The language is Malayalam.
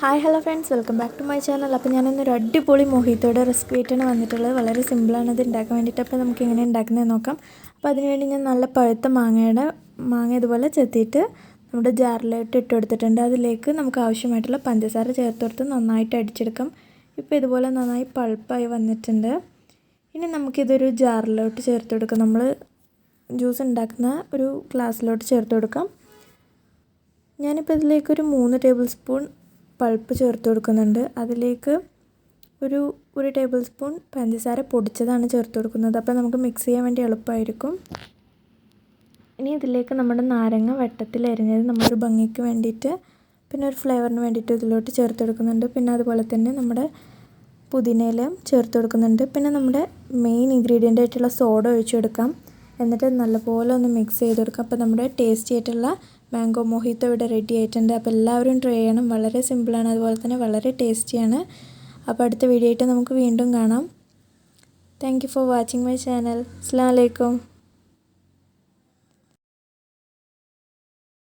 Hi hello friends, welcome back to my channel. അപ്പോൾ ഞാനൊന്നൊരു അടിപൊളി മൊഹിത്തോയുടെ റെസിപ്പി ആയിട്ടാണ് വന്നിട്ടുള്ളത്. വളരെ സിമ്പിളാണ് ഇത് ഉണ്ടാക്കാൻ വേണ്ടിയിട്ട്. അപ്പോൾ നമുക്ക് എങ്ങനെ ഉണ്ടാക്കുന്നത് നോക്കാം. അപ്പോൾ അതിനുവേണ്ടി ഞാൻ നല്ല പഴുത്ത മാങ്ങ ഇതുപോലെ ചെത്തിയിട്ട് നമ്മുടെ ജാറിലോട്ട് ഇട്ട് കൊടുത്തിട്ടുണ്ട്. അതിലേക്ക് നമുക്ക് ആവശ്യമായിട്ടുള്ള പഞ്ചസാര ചേർത്ത് കൊടുത്ത് നന്നായിട്ട് അടിച്ചെടുക്കാം. ഇപ്പോൾ ഇതുപോലെ നന്നായി പൾപ്പായി വന്നിട്ടുണ്ട്. ഇനി നമുക്കിതൊരു ജാറിലോട്ട് ചേർത്ത് കൊടുക്കാം. നമ്മൾ ജ്യൂസ് ഉണ്ടാക്കുന്ന ഒരു ഗ്ലാസ്സിലോട്ട് ചേർത്ത് കൊടുക്കാം. ഞാനിപ്പോൾ ഇതിലേക്കൊരു 3 ടേബിൾ സ്പൂൺ പൾപ്പ് ചേർത്ത് കൊടുക്കുന്നുണ്ട്. അതിലേക്ക് ഒരു ടേബിൾ സ്പൂൺ പഞ്ചസാര പൊടിച്ചതാണ് ചേർത്ത് കൊടുക്കുന്നത്. അപ്പോൾ നമുക്ക് മിക്സ് ചെയ്യാൻ വേണ്ടി എളുപ്പമായിരിക്കും. ഇനി ഇതിലേക്ക് നമ്മുടെ നാരങ്ങ വട്ടത്തിൽ അരിഞ്ഞത് നമ്മളൊരു ഭംഗിക്ക് വേണ്ടിയിട്ട്, പിന്നെ ഒരു ഫ്ലേവറിന് വേണ്ടിയിട്ട് ഇതിലോട്ട് ചേർത്ത് കൊടുക്കുന്നുണ്ട്. പിന്നെ അതുപോലെ തന്നെ നമ്മുടെ പുതിനയിലയും ചേർത്ത് കൊടുക്കുന്നുണ്ട്. പിന്നെ നമ്മുടെ മെയിൻ ഇൻഗ്രീഡിയൻ്റ് ആയിട്ടുള്ള സോഡ ഒഴിച്ചു കൊടുക്കാം. എന്നിട്ട് നല്ലപോലെ ഒന്ന് മിക്സ് ചെയ്ത് കൊടുക്കാം. അപ്പോൾ നമ്മുടെ ടേസ്റ്റി ആയിട്ടുള്ള മാംഗോ മൊഹിത്തോ ഇവിടെ റെഡി ആയിട്ടുണ്ട്. അപ്പോൾ എല്ലാവരും ട്രൈ ചെയ്യണം. വളരെ സിമ്പിളാണ്, അതുപോലെ തന്നെ വളരെ ടേസ്റ്റിയാണ്. അപ്പോൾ അടുത്ത വീഡിയോ ആയിട്ട് നമുക്ക് വീണ്ടും കാണാം. Thank you for watching my channel. അസ്സലാമു അലൈക്കും.